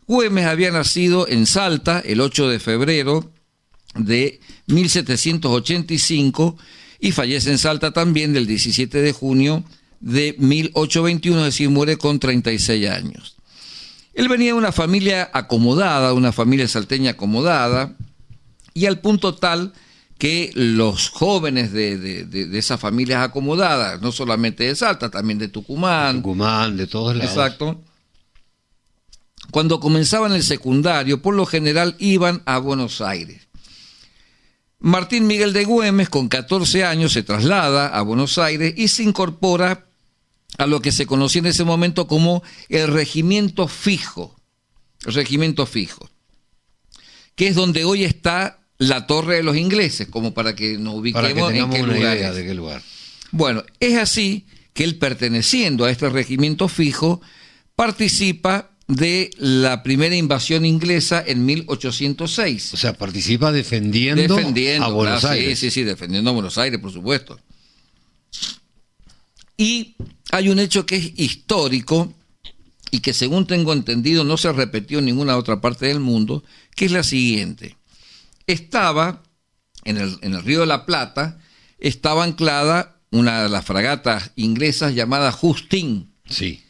Güemes había nacido en Salta el 8 de febrero de 1785 y fallece en Salta también del 17 de junio de 1821, es decir, muere con 36 años. Él venía de una familia acomodada, una familia salteña acomodada, y al punto tal que los jóvenes de esas familias acomodadas, no solamente de Salta, también de Tucumán. De todos lados. Exacto. Cuando comenzaban el secundario, por lo general iban a Buenos Aires. Martín Miguel de Güemes, con 14 años, se traslada a Buenos Aires y se incorpora a lo que se conocía en ese momento como el regimiento fijo. El regimiento fijo, que es donde hoy está la Torre de los Ingleses, como para que nos ubiquemos en qué lugar es. De qué lugar. Bueno, es así que él, perteneciendo a este regimiento fijo, participa de la primera invasión inglesa en 1806. O sea, participa defendiendo a Buenos Aires. Sí, defendiendo a Buenos Aires, por supuesto. Y hay un hecho que es histórico y que, según tengo entendido, no se repetió en ninguna otra parte del mundo, que es la siguiente. Estaba en el Río de la Plata, estaba anclada una de las fragatas inglesas llamada Justín. Sí.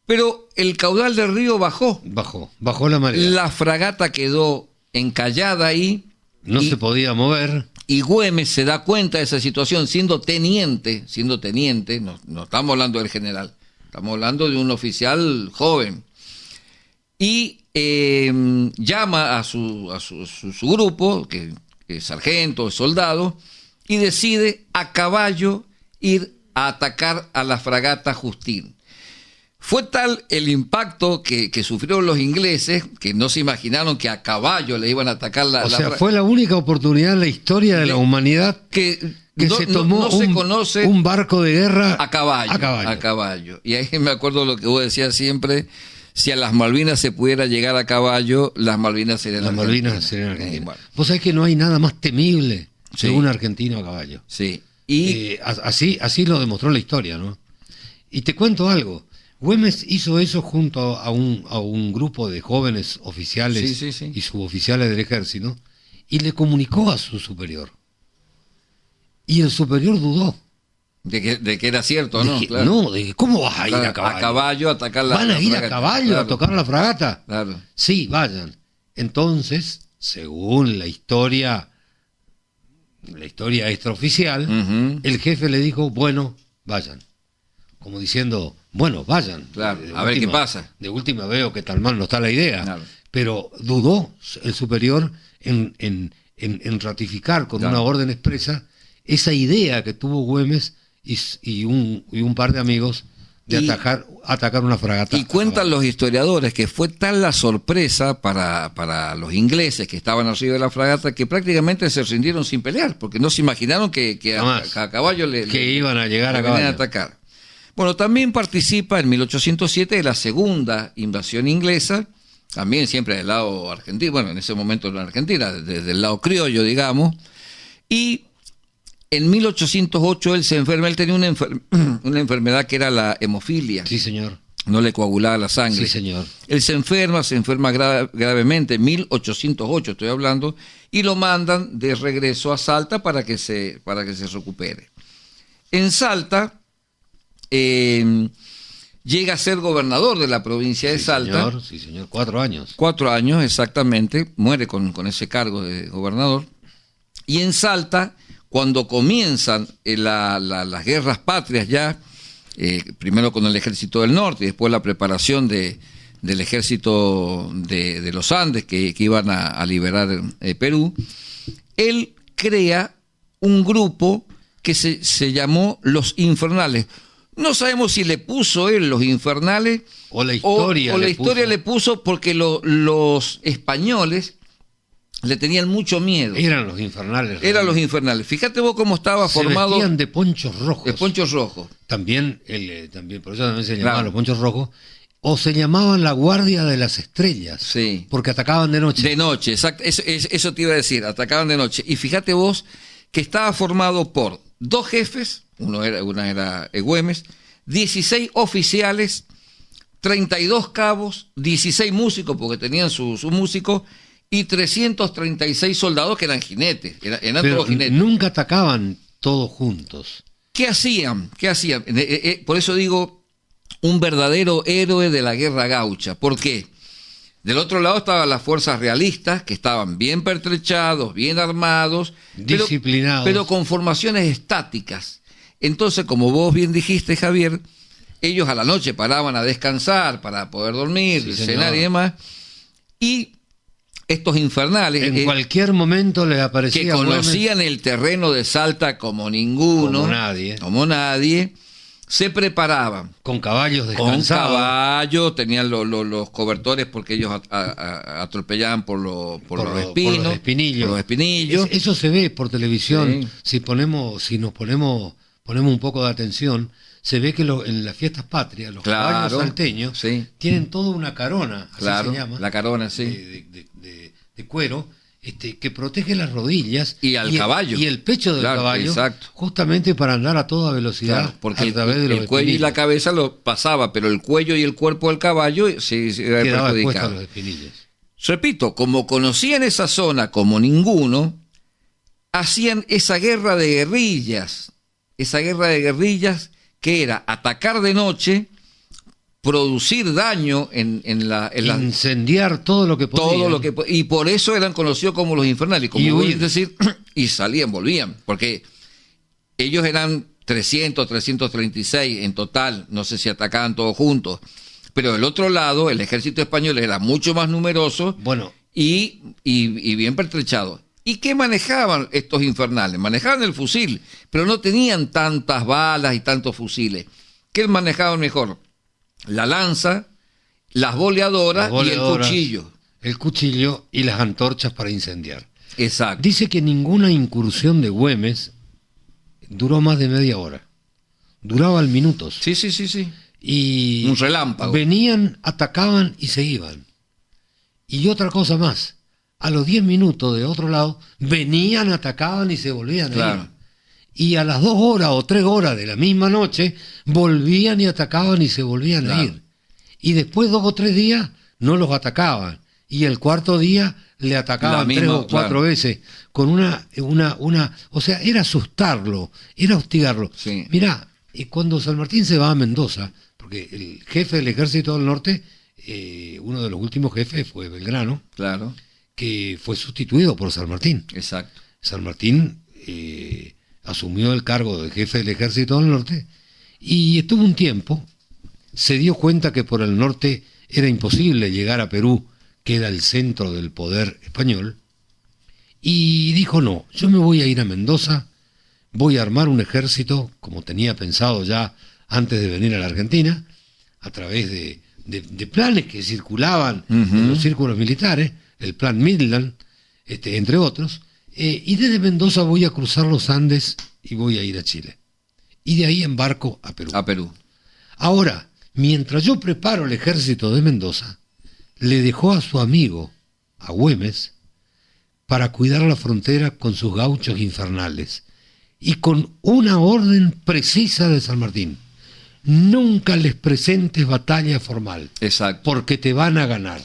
Pero el caudal del río bajó. Bajó la marea. La fragata quedó encallada ahí. No se podía mover. Y Güemes se da cuenta de esa situación, siendo teniente, no estamos hablando del general, estamos hablando de un oficial joven. Y llama a su grupo, que es sargento, es soldado, y decide a caballo ir a atacar a la fragata Justín. Fue tal el impacto que sufrieron los ingleses que no se imaginaron que a caballo le iban a atacar la... O sea, fue la única oportunidad en la historia de la humanidad que se tomó un barco de guerra a caballo. Y ahí me acuerdo lo que vos decías siempre: si a las Malvinas se pudiera llegar a caballo, las Malvinas serían argentinas. Bueno. Vos sabés que no hay nada más temible que un argentino a caballo. Sí. Y así lo demostró la historia, ¿no? Y te cuento algo. Güemes hizo eso junto a un grupo de jóvenes oficiales y suboficiales del ejército, y le comunicó a su superior. Y el superior dudó. De que era cierto, ¿no? Claro. No, de que ¿cómo vas a ir a caballo? A caballo a atacar la fragata. ¿Van a ir fragata? a caballo, claro, a tocar la fragata? Claro. Sí, vayan. Entonces, según la historia extraoficial, el jefe le dijo, bueno, vayan. Como diciendo, bueno, vayan. Claro, a ver qué pasa. De última veo que tan mal no está la idea. Claro. Pero dudó el superior en ratificar con una orden expresa esa idea que tuvo Güemes y un par de amigos de atacar una fragata. Y cuentan los historiadores que fue tal la sorpresa para los ingleses que estaban arriba de la fragata que prácticamente se rindieron sin pelear, porque no se imaginaron que a caballo iban a llegar a caballo. A atacar. Bueno, también participa en 1807 de la segunda invasión inglesa, también siempre del lado argentino, bueno, en ese momento en Argentina, desde el lado criollo, digamos, y en 1808 él se enferma. Él tenía una enfermedad que era la hemofilia. Sí, señor. No le coagulaba la sangre. Sí, señor. Él se enferma gravemente, 1808 estoy hablando, y lo mandan de regreso a Salta para que se recupere. En Salta llega a ser gobernador de la provincia de Salta. Sí, señor, 4 años. 4 años, exactamente, muere con ese cargo de gobernador. Y en Salta, cuando comienzan las guerras patrias ya, primero con el ejército del norte y después la preparación del ejército de los Andes que iban a liberar Perú, él crea un grupo que se llamó Los Infernales. No sabemos si le puso él Los Infernales o la historia le puso porque los españoles le tenían mucho miedo. Eran los infernales. Eran los infernales. Fíjate vos cómo estaba formado. Se vestían de ponchos rojos. De ponchos rojos. También, por eso también se llamaban los ponchos rojos. O se llamaban la Guardia de las Estrellas. Sí. Porque atacaban de noche. De noche, exacto. Eso te iba a decir, atacaban de noche. Y fíjate vos que estaba formado por 2 jefes, una era Güemes, 16 oficiales, 32 cabos, 16 músicos, porque tenían sus músicos, y 336 soldados que eran jinetes, eran todos jinetes. Nunca atacaban todos juntos. ¿Qué hacían? Por eso digo, un verdadero héroe de la guerra gaucha. ¿Por qué? Del otro lado estaban las fuerzas realistas, que estaban bien pertrechados, bien armados, disciplinados, pero con formaciones estáticas. Entonces, como vos bien dijiste, Javier, ellos a la noche paraban a descansar para poder dormir, cenar y demás, y estos infernales, en cualquier momento les aparecía, que conocían el terreno de Salta como ninguno, como nadie, se preparaban. Con caballos descansados. Con caballos, tenían los cobertores porque ellos atropellaban por los espinillos. Eso se ve por televisión. Sí. Si nos ponemos un poco de atención, se ve que en las fiestas patrias, los caballos salteños tienen toda una carona, así se llama. La carona, de cuero, que protege las rodillas y al caballo y el pecho del caballo, justamente para andar a toda velocidad, porque a través de el cuello y la cabeza lo pasaba, pero el cuello y el cuerpo del caballo se quedaba expuesto a los espinillos. Repito, como conocían esa zona como ninguno, hacían esa guerra de guerrillas que era atacar de noche, producir daño incendiar todo lo que podían. Y por eso eran conocidos como los infernales, como voy a decir, y volvían, porque ellos eran 336 en total, no sé si atacaban todos juntos, pero del otro lado el ejército español era mucho más numeroso, y bien pertrechado. ¿Y qué manejaban estos infernales? Manejaban el fusil, pero no tenían tantas balas y tantos fusiles. ¿Qué manejaban mejor? La lanza, las boleadoras y el cuchillo. El cuchillo y las antorchas para incendiar. Exacto. Dice que ninguna incursión de Güemes duró más de media hora. Duraban minutos. Sí. Y un relámpago. Venían, atacaban y se iban. Y otra cosa más. A los 10 minutos de otro lado, venían, atacaban y se volvían a ir. Y a las 2 horas o 3 horas de la misma noche, volvían y atacaban y se volvían a ir. Y después 2 o 3 días no los atacaban. Y el cuarto día le atacaban 3 o 4 veces. Con o sea, era asustarlo, era hostigarlo. Sí. Mirá, cuando San Martín se va a Mendoza, porque el jefe del Ejército del Norte, uno de los últimos jefes fue Belgrano, que fue sustituido por San Martín. Exacto. San Martín asumió el cargo de jefe del Ejército del Norte y estuvo un tiempo, se dio cuenta que por el norte era imposible llegar a Perú, que era el centro del poder español, y dijo: no, yo me voy a ir a Mendoza, voy a armar un ejército, como tenía pensado ya antes de venir a la Argentina, a través de planes que circulaban en los círculos militares, el plan Midland, entre otros, y desde Mendoza voy a cruzar los Andes y voy a ir a Chile. Y de ahí embarco a Perú. Ahora, mientras yo preparo el ejército de Mendoza, le dejó a su amigo, a Güemes, para cuidar la frontera con sus gauchos infernales, y con una orden precisa de San Martín: nunca les presentes batalla formal. Exacto. Porque te van a ganar.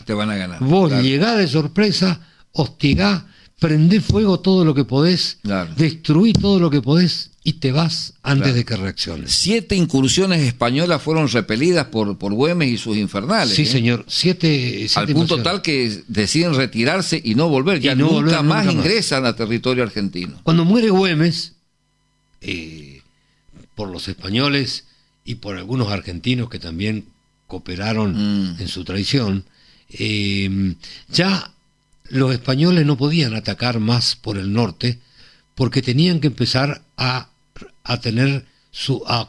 Vos llegá de sorpresa, hostigá, prendé fuego todo lo que podés, destruí todo lo que podés y te vas antes de que reacciones. 7 incursiones españolas fueron repelidas por Güemes y sus infernales. Sí, señor. 7 al punto tal que deciden retirarse y no volver. Ya nunca más ingresan a territorio argentino. Cuando muere Güemes, por los españoles y por algunos argentinos que también cooperaron en su traición, ya los españoles no podían atacar más por el norte, porque tenían que empezar a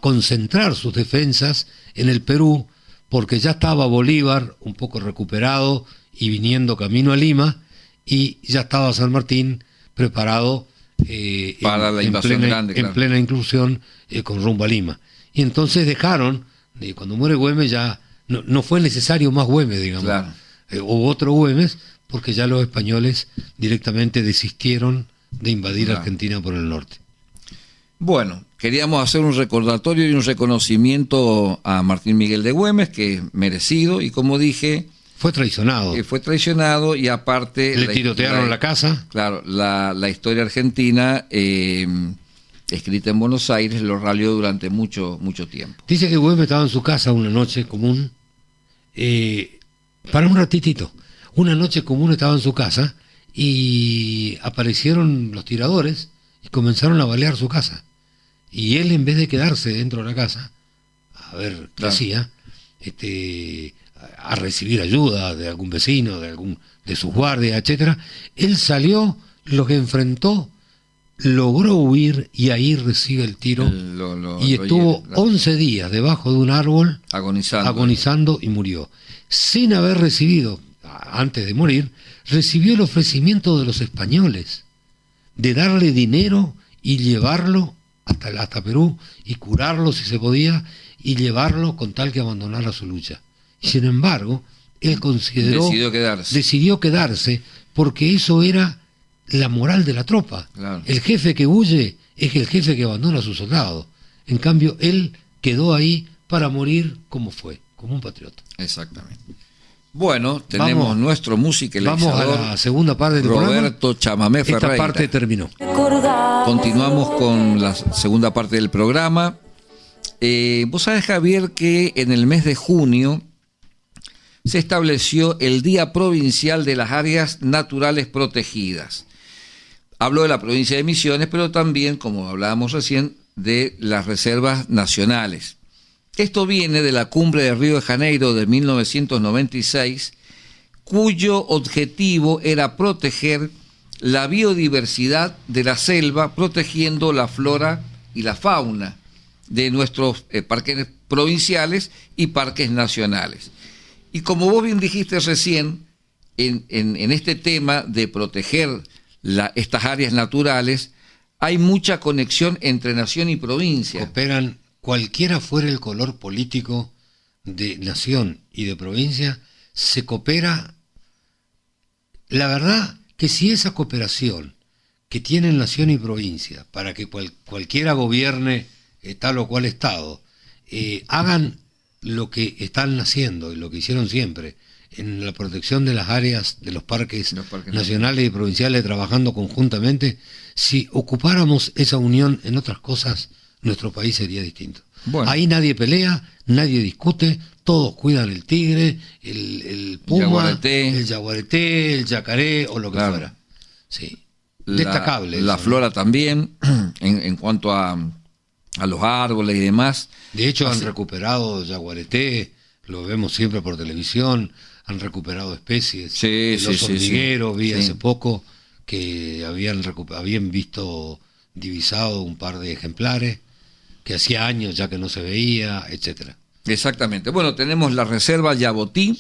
concentrar sus defensas en el Perú, porque ya estaba Bolívar un poco recuperado y viniendo camino a Lima, y ya estaba San Martín preparado para la invasión en plena inclusión con rumbo a Lima. Y entonces dejaron, cuando muere Güemes ya no fue necesario más Güemes, digamos, o otro Güemes, porque ya los españoles directamente desistieron de invadir Argentina por el norte. Bueno, queríamos hacer un recordatorio y un reconocimiento a Martín Miguel de Güemes, que es merecido, y como dije... Fue traicionado. Fue traicionado, y aparte... Le tirotearon la casa. Claro, la historia argentina, escrita en Buenos Aires, lo ralió durante mucho tiempo. Dice que Güemes estaba en su casa una noche común, para un ratitito. Una noche común estaba en su casa y aparecieron los tiradores y comenzaron a balear su casa. Y él, en vez de quedarse dentro de la casa, a ver qué hacía, a recibir ayuda de algún vecino, de sus guardias, etcétera, él salió, los enfrentó, logró huir y ahí recibe el tiro y estuvo 11 días debajo de un árbol agonizando y murió. Sin haber recibido, antes de morir, recibió el ofrecimiento de los españoles de darle dinero y llevarlo hasta Perú y curarlo si se podía y llevarlo con tal que abandonara su lucha. Y sin embargo, él decidió quedarse porque eso era la moral de la tropa. Claro. El jefe que huye es el jefe que abandona a sus soldados. En cambio, él quedó ahí para morir como fue, como un patriota. Exactamente. Bueno, tenemos nuestro musicalizador. Vamos a la segunda parte del programa. Roberto Chamamé Ferreira. Esta parte terminó. Continuamos con la segunda parte del programa. Vos sabés, Javier, que en el mes de junio se estableció el Día Provincial de las Áreas Naturales Protegidas. Hablo de la provincia de Misiones, pero también, como hablábamos recién, de las reservas nacionales. Esto viene de la Cumbre de Río de Janeiro de 1996, cuyo objetivo era proteger la biodiversidad de la selva, protegiendo la flora y la fauna de nuestros parques provinciales y parques nacionales. Y como vos bien dijiste recién, en este tema de proteger estas áreas naturales, hay mucha conexión entre nación y provincia. Operan, cualquiera fuera el color político de nación y de provincia, se coopera. La verdad que si esa cooperación que tienen nación y provincia para que cualquiera gobierne tal o cual estado, hagan lo que están haciendo y lo que hicieron siempre en la protección de las áreas de los parques nacionales y provinciales, trabajando conjuntamente, si ocupáramos esa unión en otras cosas, nuestro país sería distinto. Bueno. Ahí nadie pelea, nadie discute, todos cuidan el tigre, el puma, el yaguareté, el yacaré o lo que fuera. Sí. Destacable. La flora también, en cuanto a los árboles y demás. De hecho, han recuperado yaguareté, lo vemos siempre por televisión, han recuperado especies. Los hormigueros, vi hace poco que habían visto divisado un par de ejemplares, que hacía años ya que no se veía, etcétera. Exactamente. Bueno, tenemos la Reserva Yabotí,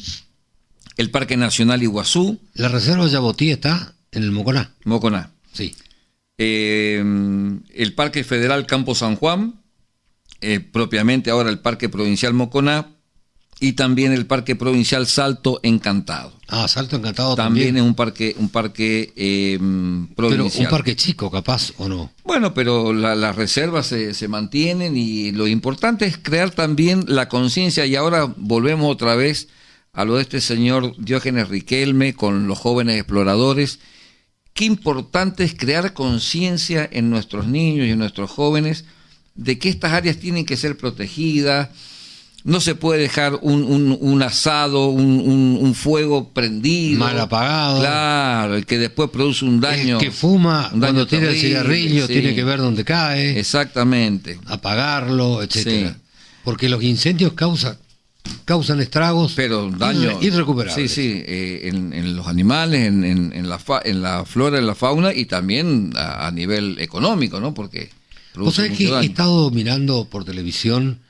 el Parque Nacional Iguazú. La Reserva Yabotí está en el Moconá. Moconá. Sí. El Parque Federal Campo San Juan, propiamente ahora el Parque Provincial Moconá, y también el Parque Provincial Salto Encantado. Salto Encantado también es un parque provincial. Pero un parque chico, capaz, ¿o no? Bueno, pero las reservas se mantienen, y lo importante es crear también la conciencia, y ahora volvemos otra vez a lo de este señor Diógenes Riquelme con los jóvenes exploradores. Qué importante es crear conciencia en nuestros niños y en nuestros jóvenes de que estas áreas tienen que ser protegidas. No se puede dejar un asado, un fuego prendido, mal apagado. Claro, el que después produce un daño. El que fuma, cuando tira el cigarrillo, tiene que ver dónde cae. Exactamente. Apagarlo, etcétera. Sí. Porque los incendios causan estragos, pero daños irrecuperables. Sí, en los animales, en la flora, en la fauna, y también a nivel económico, ¿no? Porque vos sabés que he estado mirando por televisión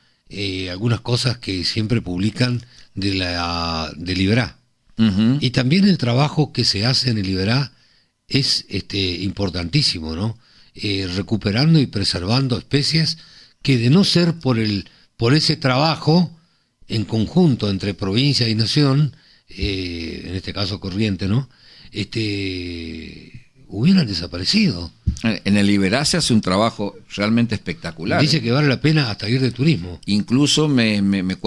algunas cosas que siempre publican de Liberá. Uh-huh. Y también el trabajo que se hace en el Liberá es importantísimo, ¿no? Recuperando y preservando especies que, de no ser por ese trabajo en conjunto entre provincia y nación, en este caso Corrientes, ¿no? Hubieran desaparecido. En el Iberá se hace un trabajo realmente espectacular. Dice que vale la pena hasta ir de turismo. Incluso me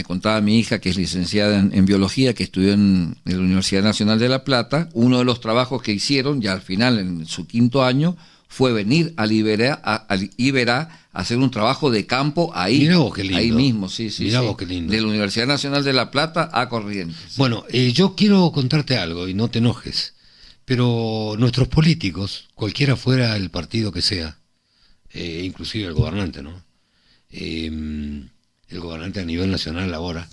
contaba mi hija, que es licenciada en biología, que estudió en la Universidad Nacional de La Plata. Uno de los trabajos que hicieron, ya al final, en su 5º año, fue venir al Iberá a hacer un trabajo de campo ahí. Mirá vos qué lindo. Ahí mismo, sí. Mirá vos qué lindo. De la Universidad Nacional de La Plata a Corrientes. Bueno, yo quiero contarte algo, y no te enojes, pero nuestros políticos, cualquiera fuera el partido que sea, inclusive el gobernante, ¿no? El gobernante a nivel nacional ahora,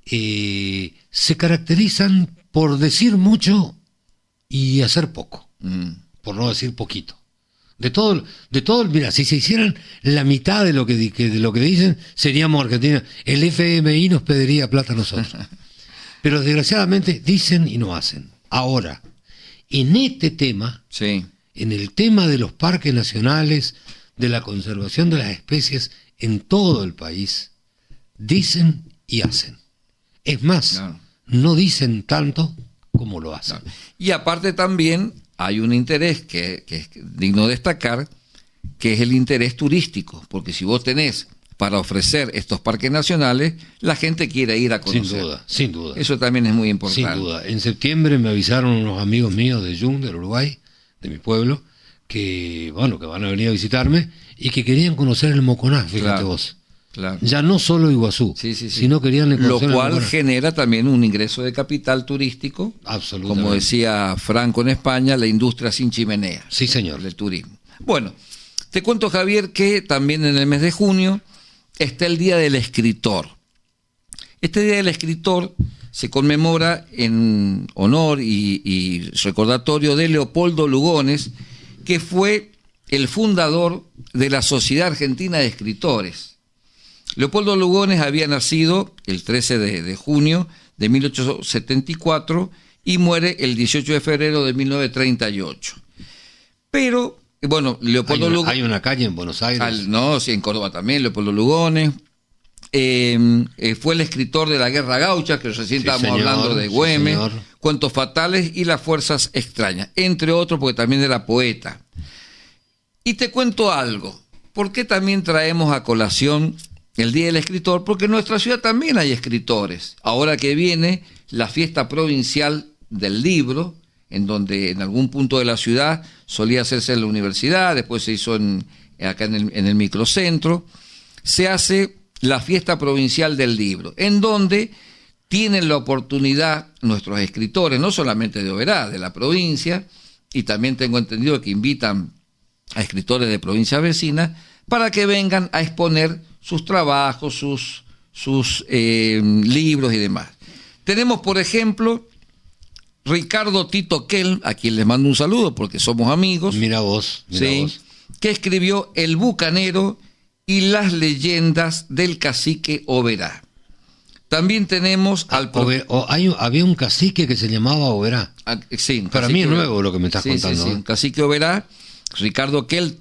se caracterizan por decir mucho y hacer poco, por no decir poquito. De todo, mira, si se hicieran la mitad de lo que dicen, seríamos Argentina. El FMI nos pediría plata a nosotros. Pero desgraciadamente dicen y no hacen. Ahora, en este tema, sí, en el tema de los parques nacionales, de la conservación de las especies en todo el país, dicen y hacen. Es más, claro, no dicen tanto como lo hacen. Claro. Y aparte también hay un interés que es digno de destacar, que es el interés turístico, porque si vos tenés para ofrecer estos parques nacionales, la gente quiere ir a conocer. Sin duda. Eso también es muy importante. Sin duda. En septiembre me avisaron unos amigos míos de Jung, del Uruguay, de mi pueblo, que van a venir a visitarme y que querían conocer el Moconá, fíjate, claro, vos. Claro. Ya no solo Iguazú, sino querían conocer lo cual genera también un ingreso de capital turístico. Absolutamente. Como decía Franco en España, la industria sin chimenea. Sí, señor. Del turismo. Bueno, te cuento, Javier, que también en el mes de junio está el Día del Escritor. Este Día del Escritor se conmemora en honor y recordatorio de Leopoldo Lugones, que fue el fundador de la Sociedad Argentina de Escritores. Leopoldo Lugones había nacido el 13 de junio de 1874 y muere el 18 de febrero de 1938. Pero, bueno, Leopoldo Lugones... ¿Hay una calle en Buenos Aires? Sí, en Córdoba también, Leopoldo Lugones. Fue el escritor de la Guerra Gaucha, que recién estábamos hablando de Güemes, Cuentos Fatales y Las Fuerzas Extrañas, entre otros, porque también era poeta. Y te cuento algo, ¿por qué también traemos a colación el Día del Escritor? Porque en nuestra ciudad también hay escritores. Ahora que viene la fiesta provincial del libro, en donde en algún punto de la ciudad solía hacerse en la universidad, después se hizo acá en el microcentro, se hace la fiesta provincial del libro, en donde tienen la oportunidad nuestros escritores, no solamente de Oberá, de la provincia, y también tengo entendido que invitan a escritores de provincias vecinas, para que vengan a exponer sus trabajos, sus libros y demás. Tenemos, por ejemplo, Ricardo Tito Kelm, a quien les mando un saludo porque somos amigos. Mira vos. Que escribió El Bucanero y las leyendas del cacique Oberá. También tenemos había un cacique que se llamaba Oberá. Sí, para mí es nuevo lo que me estás contando. Sí, un cacique Oberá. Ricardo Kelm,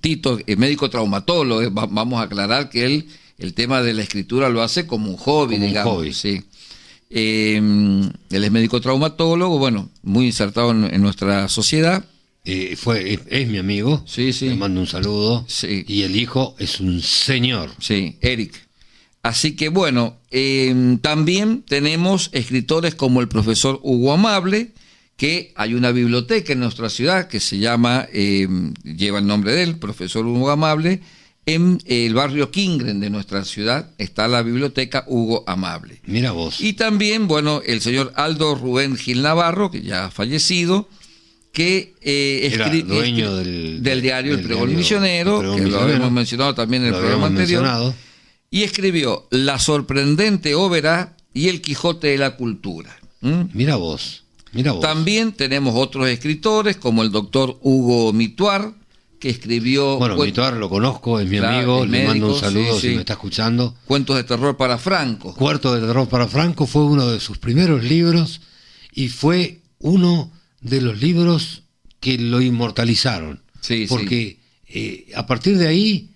Tito, médico traumatólogo, vamos a aclarar que el tema de la escritura lo hace como un hobby, digamos. Sí. Él es médico traumatólogo, bueno, muy insertado en nuestra sociedad. Es mi amigo, le mando un saludo, y el hijo es un señor. Sí, Eric. Así que bueno, también tenemos escritores como el profesor Hugo Amable, que hay una biblioteca en nuestra ciudad que se llama, lleva el nombre de él, profesor Hugo Amable. En el barrio Kingren de nuestra ciudad está la biblioteca Hugo Amable. Mira vos. Y también, bueno, el señor Aldo Rubén Gil Navarro, que ya ha fallecido, que era dueño del diario El Pregón Misionero, que lo habíamos mencionado también en el programa anterior, y escribió La sorprendente Oberá y El Quijote de la Cultura. Mira vos. También tenemos otros escritores como el doctor Hugo Mituar, que escribió... Bueno, Mituar lo conozco, es mi amigo, le mando un saludo si me está escuchando. Cuentos de terror para Franco. Cuentos de terror para Franco fue uno de sus primeros libros y fue uno de los libros que lo inmortalizaron. Porque a partir de ahí...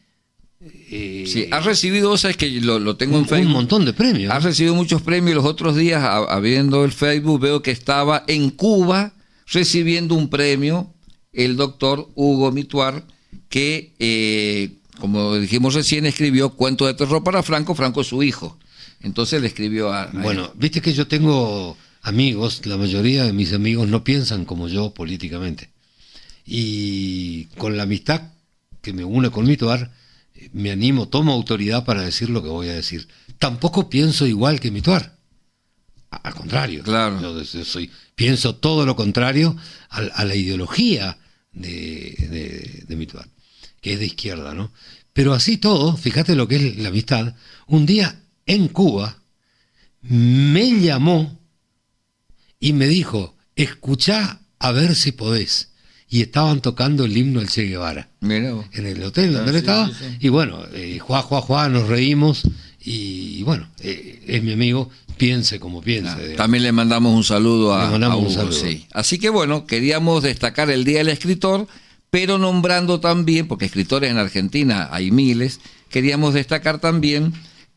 ha recibido, sabes que lo tengo en Facebook. Un montón de premios. Ha recibido muchos premios. Los otros días, viendo el Facebook, veo que estaba en Cuba recibiendo un premio el doctor Hugo Mituar, que, como dijimos recién, escribió Cuentos de terror para Franco. Franco es su hijo. Entonces le escribió a Bueno, él. viste que yo tengo amigos, la mayoría de mis amigos no piensan como yo políticamente. Y con la amistad que me une con Mituar, me animo, tomo autoridad para decir lo que voy a decir. Tampoco pienso igual que Mituar. Al contrario, claro. Yo pienso todo lo contrario a la ideología de Mituar, que es de izquierda, ¿no? Pero así todo, fíjate lo que es la amistad. Un día en Cuba me llamó y me dijo, escuchá a ver si podés. Y estaban tocando el himno del Che Guevara. Mirá. En el hotel donde él estaba. Sí. Y bueno, juá, nos reímos. Y bueno, es mi amigo, piense como piense. También le mandamos un saludo a Hugo. Un saludo. Sí. Así que bueno, queríamos destacar el Día del Escritor, pero nombrando también, porque escritores en Argentina hay miles, queríamos destacar también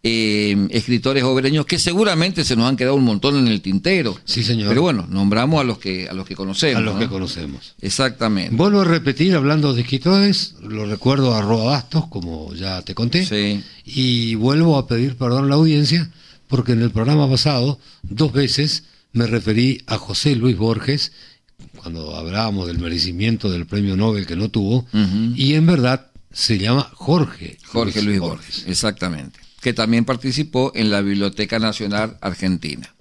escritores hogareños que seguramente se nos han quedado un montón en el tintero. Sí, señor. Pero bueno, nombramos a los que conocemos. A los que conocemos. Exactamente. Vuelvo a repetir, hablando de escritores, lo recuerdo a Roa Bastos, como ya te conté. Sí. Y vuelvo a pedir perdón a la audiencia, porque en el programa pasado, 2 veces, me referí a José Luis Borges, cuando hablábamos del merecimiento del premio Nobel que no tuvo, y en verdad se llama Jorge Luis Borges. Exactamente. Que también participó en la Biblioteca Nacional Argentina.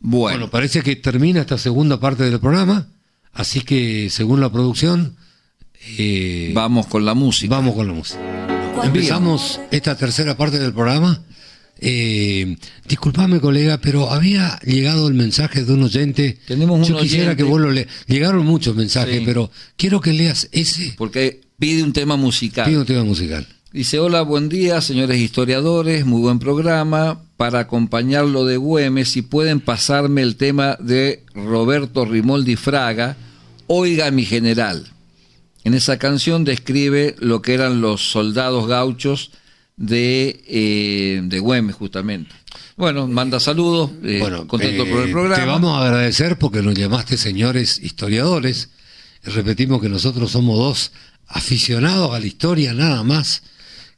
Bueno, parece que termina esta segunda parte del programa, así que según la producción... vamos con la música. Vamos con la música. Empezamos esta tercera parte del programa. Disculpame, colega, pero había llegado el mensaje de un oyente. Yo quisiera que vos lo leas. Llegaron muchos mensajes, sí, pero quiero que leas ese. Porque pide un tema musical. Dice, hola, buen día, señores historiadores, muy buen programa. Para acompañarlo de Güemes, si pueden pasarme el tema de Roberto Rimoldi Fraga, Oiga mi general. En esa canción describe lo que eran los soldados gauchos de Güemes, justamente. Bueno, manda saludos, contento por el programa. Te vamos a agradecer porque nos llamaste señores historiadores. Repetimos que nosotros somos 2 aficionados a la historia nada más,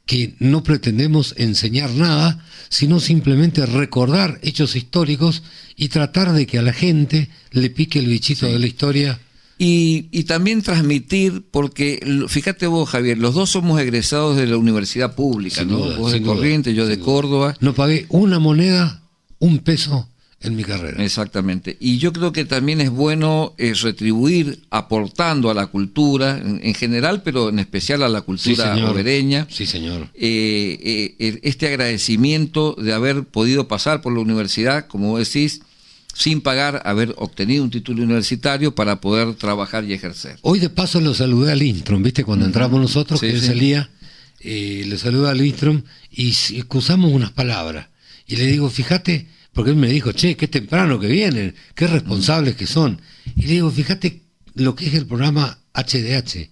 que no pretendemos enseñar nada, sino simplemente recordar hechos históricos y tratar de que a la gente le pique el bichito de la historia. Y también transmitir, porque fíjate vos, Javier, los 2 somos egresados de la universidad pública, ¿no? Vos de Corrientes, yo de Córdoba. No pagué una moneda, un peso en mi carrera. Exactamente. Y yo creo que también es bueno retribuir aportando a la cultura en general, pero en especial a la cultura hogareña. Sí, señor. Este agradecimiento de haber podido pasar por la universidad, como vos decís, sin pagar, haber obtenido un título universitario para poder trabajar y ejercer. Hoy de paso lo saludé a Lindström, ¿viste? Cuando entramos nosotros, que él salía, le saludé a Lindström y cruzamos unas palabras. Y le digo, fíjate, porque él me dijo, che, qué temprano que vienen, qué responsables que son. Y le digo, fíjate lo que es el programa HDH.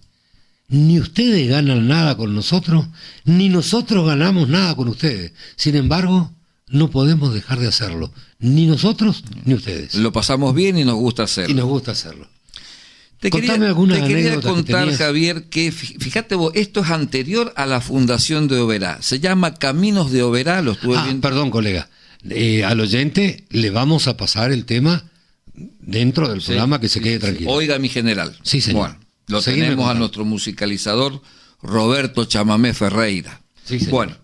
Ni ustedes ganan nada con nosotros, ni nosotros ganamos nada con ustedes. Sin embargo, no podemos dejar de hacerlo. Ni nosotros, ni ustedes. Lo pasamos bien y nos gusta hacerlo. Y nos gusta hacerlo. Te quería contar, Javier, que fíjate vos, esto es anterior a la fundación de Oberá. Se llama Caminos de Oberá, lo estuve viendo. Perdón, colega. Al oyente le vamos a pasar el tema dentro del programa, que se quede tranquilo. Oiga mi general. Sí, señor. Bueno, lo tenemos a nuestro musicalizador Roberto Chamamé Ferreira. Sí, señor. Bueno,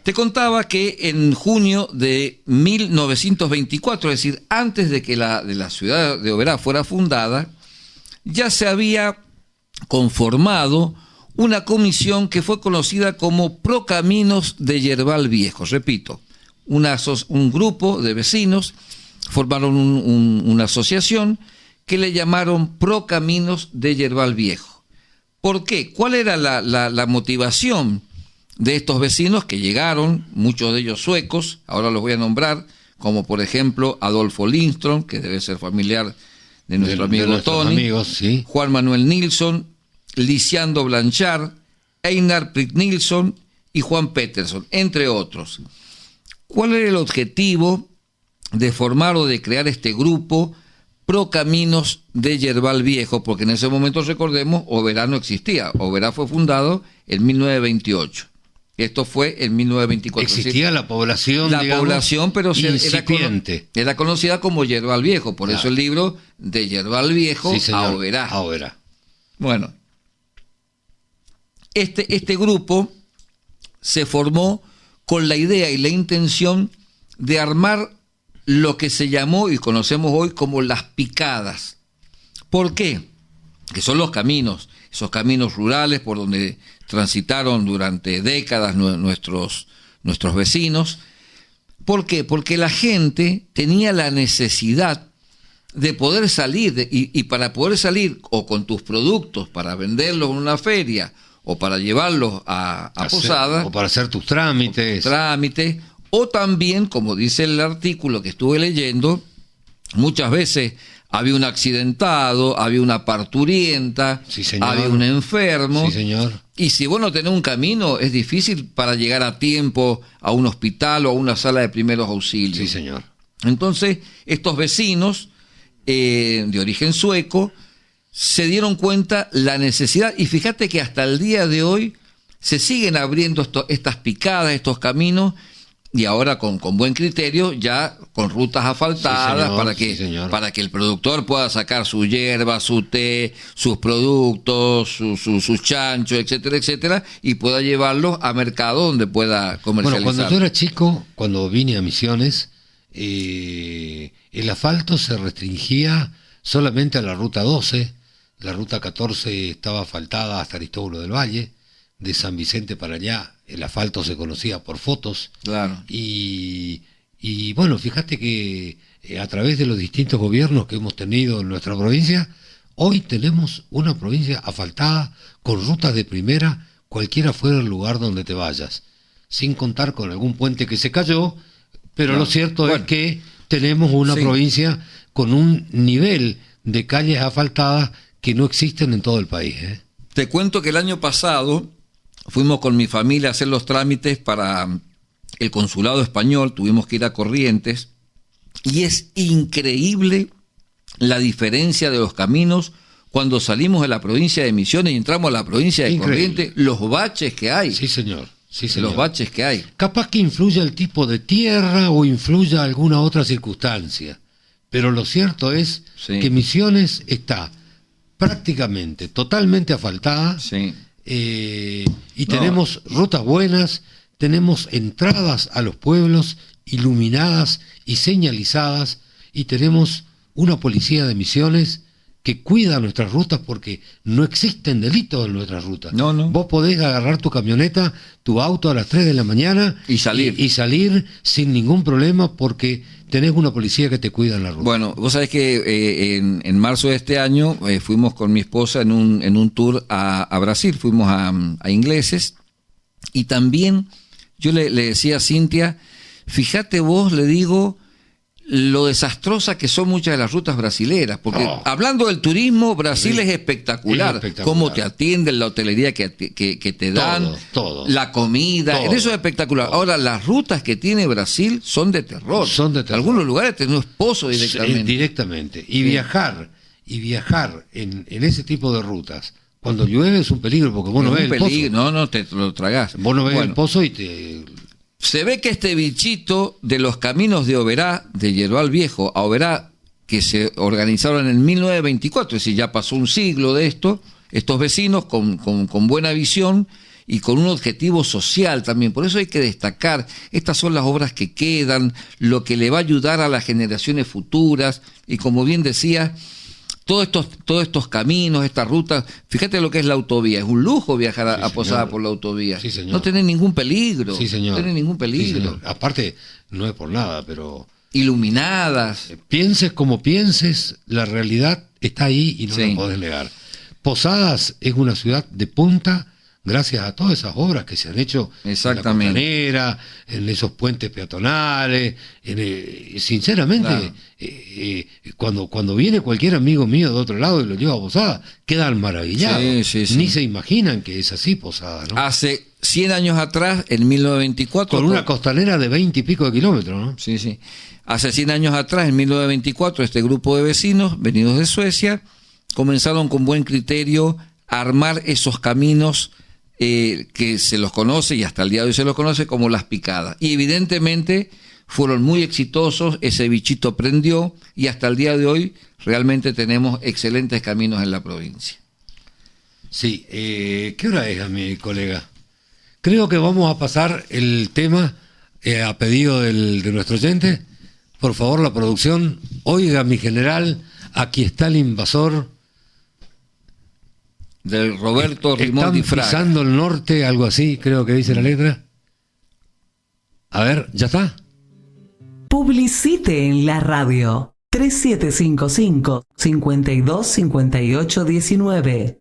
te contaba que en junio de 1924, es decir, antes de que la ciudad de Oberá fuera fundada, ya se había conformado una comisión que fue conocida como Procaminos de Yerbal Viejo. Repito, un grupo de vecinos formaron una asociación que le llamaron Procaminos de Yerbal Viejo. ¿Por qué? ¿Cuál era la motivación de estos vecinos que llegaron, muchos de ellos suecos? Ahora los voy a nombrar, como por ejemplo Adolfo Lindström, que debe ser familiar de nuestro amigo Tony, amigos, sí. Juan Manuel Nilsson, Lisiando Blanchard, Einar Prick Nilsson y Juan Peterson, entre otros. ¿Cuál era el objetivo de formar o de crear este grupo Procaminos de Yerbal Viejo, porque en ese momento, recordemos, Oberá no existía. Oberá fue fundado en 1928. Esto fue en 1924. Existía la población, la población, pero incipiente. Era conocida como Yerbal Viejo, por eso el libro de Yerbal Viejo a Oberá. A Oberá. Bueno, este grupo se formó con la idea y la intención de armar lo que se llamó y conocemos hoy como las picadas. ¿Por qué? Que son los caminos, esos caminos rurales por donde transitaron durante décadas nuestros vecinos. ¿Por qué? Porque la gente tenía la necesidad de poder salir, y para poder salir o con tus productos para venderlos en una feria o para llevarlos a posadas. O para hacer tus trámites. O también, como dice el artículo que estuve leyendo, muchas veces había un accidentado, había una parturienta, sí, señor. Había un enfermo. Sí, señor. Y si vos no tenés un camino, es difícil para llegar a tiempo a un hospital o a una sala de primeros auxilios. Sí, señor. Entonces, estos vecinos de origen sueco se dieron cuenta la necesidad, y fíjate que hasta el día de hoy se siguen abriendo estas picadas, estos caminos, y ahora con buen criterio, ya con rutas asfaltadas, sí, señor, para que el productor pueda sacar su hierba, su té, sus productos, sus chanchos, etcétera, etcétera, y pueda llevarlos a mercado donde pueda comercializar. Bueno, cuando yo era chico, cuando vine a Misiones, el asfalto se restringía solamente a la ruta 12, la ruta 14 estaba asfaltada hasta Aristóbulo del Valle, de San Vicente para allá el asfalto se conocía por fotos. Claro. Y bueno, fíjate que a través de los distintos gobiernos que hemos tenido en nuestra provincia, hoy tenemos una provincia asfaltada con rutas de primera, cualquiera fuera el lugar donde te vayas, sin contar con algún puente que se cayó, pero lo cierto es que tenemos una provincia con un nivel de calles asfaltadas que no existen en todo el país. Te cuento que el año pasado fuimos con mi familia a hacer los trámites para el consulado español, tuvimos que ir a Corrientes, y es increíble la diferencia de los caminos cuando salimos de la provincia de Misiones y entramos a la provincia de Corrientes, los baches que hay. Sí, señor. Sí, señor. Los baches que hay. Capaz que influya el tipo de tierra o influya alguna otra circunstancia, pero lo cierto es que Misiones está prácticamente totalmente asfaltada. Sí. Y tenemos rutas buenas, tenemos entradas a los pueblos iluminadas y señalizadas, y tenemos una policía de Misiones que cuida nuestras rutas porque no existen delitos en nuestras rutas. No. Vos podés agarrar tu camioneta, tu auto a las 3 de la mañana y salir. Y salir sin ningún problema porque tenés una policía que te cuida en la ruta. Bueno, vos sabés que en marzo de este año fuimos con mi esposa en un tour a Brasil, fuimos a Ingleses, y también yo le decía a Cintia, fíjate vos, le digo, lo desastrosas que son muchas de las rutas brasileras, porque hablando del turismo, Brasil es espectacular, cómo te atienden, la hotelería que te dan, todo, la comida, en eso es espectacular. Ahora, las rutas que tiene Brasil son de terror. En algunos lugares tenés pozo directamente. Directamente. Y viajar en ese tipo de rutas, cuando llueve es un peligro, porque vos no ves el pozo. No, te lo tragás. Vos no ves el pozo y te... Se ve que este bichito de los caminos de Oberá, de Yerbal Viejo a Oberá, que se organizaron en 1924, es decir, ya pasó un siglo de esto, estos vecinos con buena visión y con un objetivo social también. Por eso hay que destacar, estas son las obras que quedan, lo que le va a ayudar a las generaciones futuras, y como bien decía, todos estos caminos, estas rutas, fíjate lo que es la autovía, es un lujo viajar a Posada por la autovía. Sí, señor. No tenés ningún peligro. Sí, señor. No tenés ningún peligro. Sí, aparte, no es por nada, pero... Iluminadas. Pienses como pienses, la realidad está ahí y no la podés negar. Posadas es una ciudad de punta gracias a todas esas obras que se han hecho en la costanera, en esos puentes peatonales, sinceramente, cuando viene cualquier amigo mío de otro lado y lo lleva a Posada, quedan maravillados. Sí. Ni se imaginan que es así Posada, ¿no? Hace 100 años atrás, en 1924... Con una costanera de 20 y pico de kilómetros, ¿no? Sí. Hace 100 años atrás, en 1924, este grupo de vecinos, venidos de Suecia, comenzaron con buen criterio a armar esos caminos que se los conoce, y hasta el día de hoy se los conoce, como las picadas. Y evidentemente fueron muy exitosos, ese bichito prendió, y hasta el día de hoy realmente tenemos excelentes caminos en la provincia. Sí, ¿qué hora es, mi colega? Creo que vamos a pasar el tema a pedido de nuestro oyente. Por favor, la producción, oiga, mi general, aquí está el invasor. Del Roberto Rimondi Fraga. Están pisando el norte, algo así, creo que dice la letra. A ver, ¿ya está? Publicite en la radio. 3755-525819.